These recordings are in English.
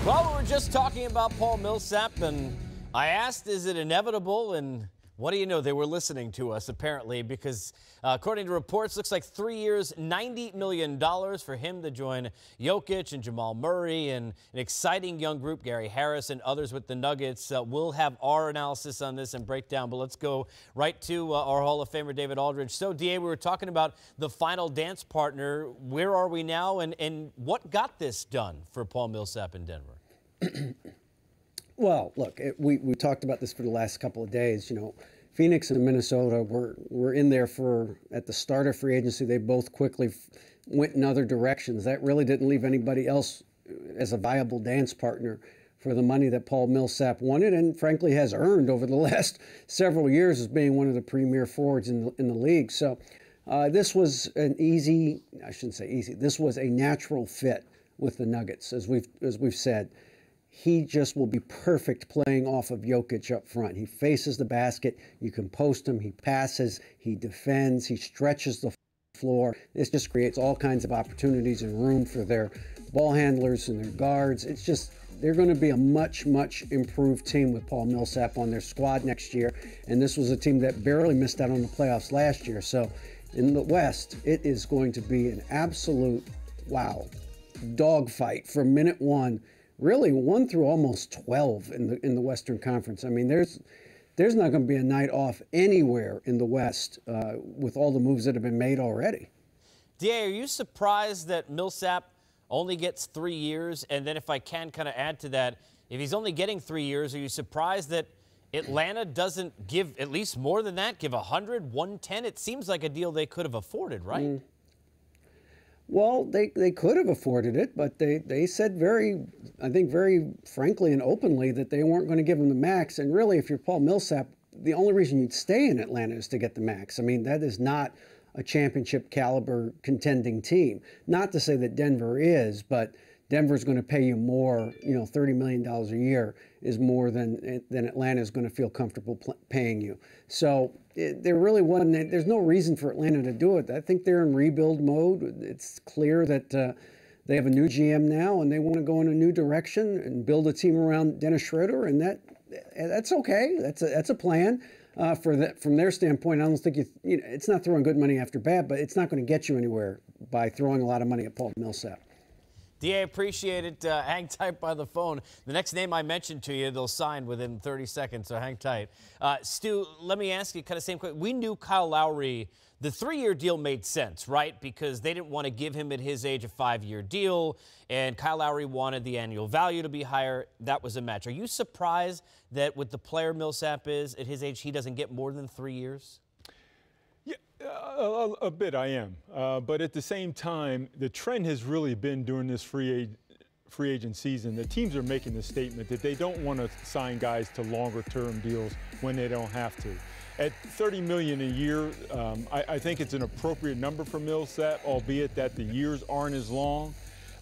Well, we were just talking about Paul Millsap, and I asked, is it inevitable? And what do you know? They were listening to us, apparently, because according to reports, looks like 3 years, $90 million for him to join Jokic and Jamal Murray and an exciting young group, Gary Harris and others with the Nuggets. We'll have our analysis on this and breakdown, but let's go right to our Hall of Famer, David Aldridge. So, DA, we were talking about the final dance partner. Where are we now, and what got this done for Paul Millsap in Denver? Well, look, we talked about this for the last couple of days. You know, Phoenix and Minnesota were in there at the start of free agency. They both quickly went in other directions. That really didn't leave anybody else as a viable dance partner for the money that Paul Millsap wanted and frankly has earned over the last several years as being one of the premier forwards in the league. So this was an easy, I shouldn't say easy, this was a natural fit with the Nuggets, as we've said. He just will be perfect playing off of Jokic up front. He faces the basket. You can post him. He passes. He defends. He stretches the floor. This just creates all kinds of opportunities and room for their ball handlers and their guards. It's just, they're going to be a much, much improved team with Paul Millsap on their squad next year. And this was a team that barely missed out on the playoffs last year. So in the West, it is going to be an absolute, wow, dogfight from minute one. Really 1 through almost 12 in the Western Conference. I mean, there's not going to be a night off anywhere in the West with all the moves that have been made already. DA, are you surprised that Millsap only gets 3 years? And then if I can kind of add to that, if he's only getting 3 years, are you surprised that Atlanta doesn't give at least more than that, give 100, 110? It seems like a deal they could have afforded, right? Well, they could have afforded it, but they said I think very frankly and openly that they weren't going to give him the max. And really, if you're Paul Millsap, the only reason you'd stay in Atlanta is to get the max. I mean, that is not a championship caliber contending team. Not to say that Denver is, but Denver's going to pay you more, you know, $30 million a year is more than Atlanta is going to feel comfortable paying you. So there really wasn't, there's no reason for Atlanta to do it. I think they're in rebuild mode. It's clear that they have a new GM now and they want to go in a new direction and build a team around Dennis Schroeder, and that's okay. That's a plan. From their standpoint, I don't think you know, it's not throwing good money after bad, but it's not going to get you anywhere by throwing a lot of money at Paul Millsap. DA, appreciate it. Hang tight by the phone. The next name I mentioned to you, they'll sign within 30 seconds, so hang tight. Stu, let me ask you kind of same question. We knew Kyle Lowry, the 3-year deal made sense, right? Because they didn't want to give him at his age a 5-year deal, and Kyle Lowry wanted the annual value to be higher. That was a match. Are you surprised that with the player Millsap is, at his age, he doesn't get more than 3 years? A bit, I am. But at the same time, the trend has really been during this free agent season. The teams are making the statement that they don't want to sign guys to longer-term deals when they don't have to. At $30 million a year, I think it's an appropriate number for Millsap, albeit that the years aren't as long.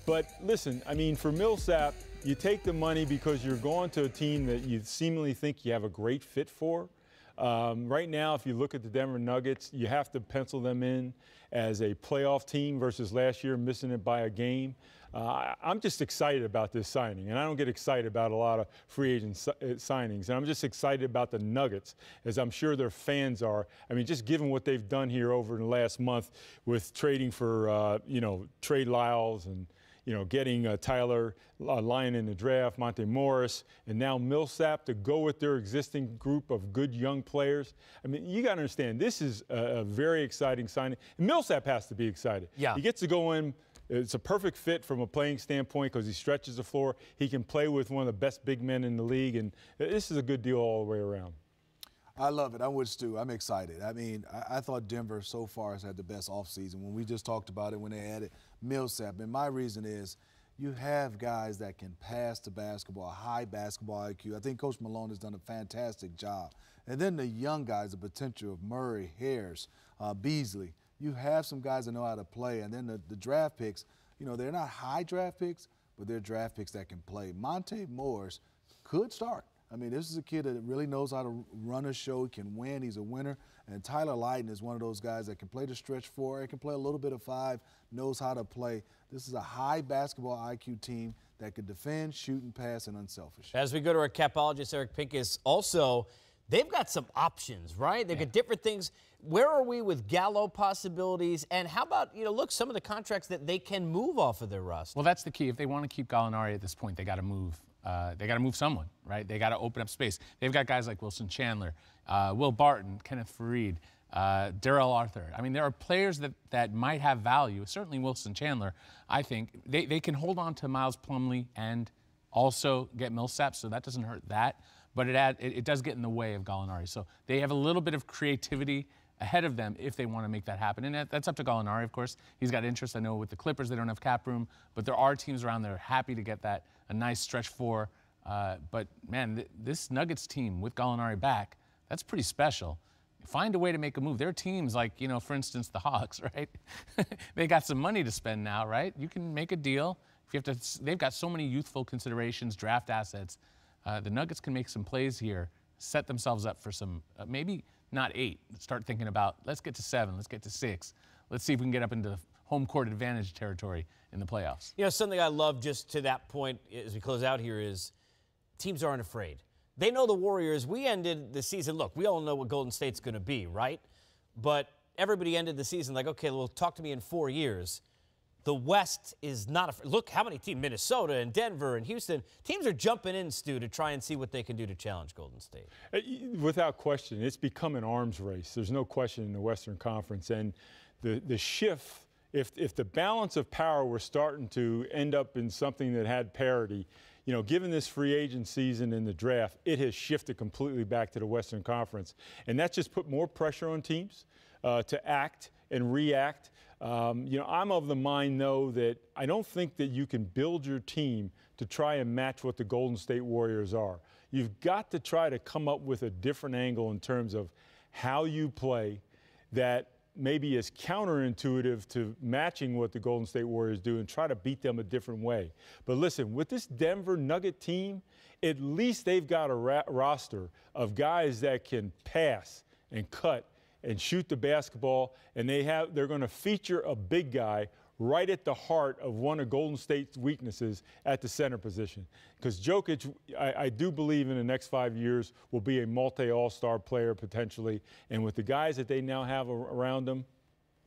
But listen, I mean, for Millsap, you take the money because you're going to a team that you seemingly think you have a great fit for. Right now, if you look at the Denver Nuggets, you have to pencil them in as a playoff team versus last year missing it by a game. I'm just excited about this signing, and I don't get excited about a lot of free agent signings. And I'm just excited about the Nuggets, as I'm sure their fans are. I mean, just given what they've done here over the last month with trading for, you know, Trey Lyles and, you know, getting Tyler Lyon in the draft, Monte Morris, and now Millsap to go with their existing group of good young players. I mean, you got to understand, this is a very exciting signing. And Millsap has to be excited. Yeah. He gets to go in. It's a perfect fit from a playing standpoint because he stretches the floor. He can play with one of the best big men in the league, and this is a good deal all the way around. I love it. I'm with Stu. I'm excited. I mean, I thought Denver so far has had the best offseason. When we just talked about it when they added Millsap. And my reason is you have guys that can pass the basketball, high basketball IQ. I think Coach Malone has done a fantastic job. And then the young guys, the potential of Murray, Harris, Beasley. You have some guys that know how to play. And then the draft picks, you know, they're not high draft picks, but they're draft picks that can play. Monte Morris could start. I mean, this is a kid that really knows how to run a show. He can win. He's a winner. And Tyler Lydon is one of those guys that can play the stretch four. He can play a little bit of five, knows how to play. This is a high basketball IQ team that can defend, shoot, and pass, and unselfish. As we go to our capologist, Eric Pincus, also, they've got some options, right? They've got different things. Where are we with Gallo possibilities? And how about, look, some of the contracts that they can move off of their roster? Well, that's the key. If they want to keep Gallinari at this point, they got to move. They got to move someone, right? They got to open up space. They've got guys like Wilson Chandler, Will Barton, Kenneth Fareed, Darrell Arthur. I mean, there are players that might have value. Certainly Wilson Chandler, I think. They can hold on to Miles Plumlee and also get Millsap, so that doesn't hurt that. But it does get in the way of Gallinari. So they have a little bit of creativity ahead of them if they want to make that happen. And that's up to Gallinari, of course. He's got interest. I know with the Clippers, they don't have cap room, but there are teams around there happy to get a nice stretch four. But, man, this Nuggets team with Gallinari back, that's pretty special. Find a way to make a move. There are teams like, for instance, the Hawks, right? They got some money to spend now, right? You can make a deal. They've got so many youthful considerations, draft assets. The Nuggets can make some plays here, set themselves up for some, maybe not 8. Start thinking about, let's get to 7, let's get to 6. Let's see if we can get up into home court advantage territory in the playoffs. Something I love just to that point as we close out here is teams aren't afraid. They know the Warriors. We ended the season, look, we all know what Golden State's going to be, right? But everybody ended the season like, okay, well, talk to me in 4 years. The West is not afraid. Look how many teams, Minnesota and Denver and Houston, teams are jumping in, Stu, to try and see what they can do to challenge Golden State. Without question, it's become an arms race. There's no question in the Western Conference. And the shift, if the balance of power were starting to end up in something that had parity, given this free agent season in the draft, it has shifted completely back to the Western Conference. And that's just put more pressure on teams to act and react. I'm of the mind, though, that I don't think that you can build your team to try and match what the Golden State Warriors are. You've got to try to come up with a different angle in terms of how you play that maybe is counterintuitive to matching what the Golden State Warriors do and try to beat them a different way. But listen, with this Denver Nugget team, at least they've got a roster of guys that can pass and cut and shoot the basketball, and they're going to feature a big guy right at the heart of one of Golden State's weaknesses at the center position. Because Jokic, I do believe in the next 5 years will be a multi-all-star player potentially, and with the guys that they now have around them,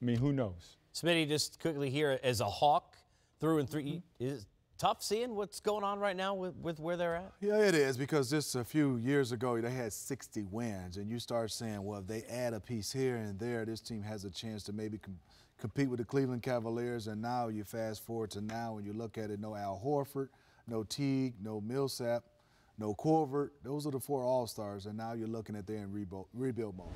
I mean, who knows? Smitty, just quickly here, as a Hawk through and through, is tough seeing what's going on right now with where they're at? Yeah, it is, because just a few years ago, they had 60 wins, and you start saying, well, if they add a piece here and there, this team has a chance to maybe compete with the Cleveland Cavaliers. And now you fast forward to now, and you look at it, no Al Horford, no Teague, no Millsap, no Corvert. Those are the 4 All-Stars, and now you're looking at they're in rebuild mode.